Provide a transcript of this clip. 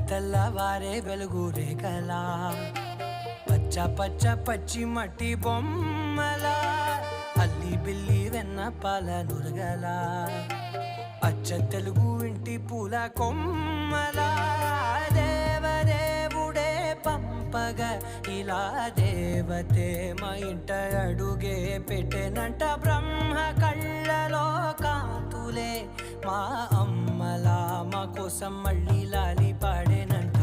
తెల్లవారే వెలుగు రేఖలా పచ్చ పచ్చ పచ్చి మట్టి బొమ్మలా అల్లి బిల్లి వెన్న పాల నురగలా అచ్చ తెలుగు ఇంటి పూల కొమ్మలా దేవదేవుడే పంపగ ఇలా దేవతే మా ఇంట అడుగే పెట్టెనంట బ్రహ్మ కళ్ళలో కాంతులే మా అమ్మలా మా కోసం మళ్ళీ లాలి పాడేనంట.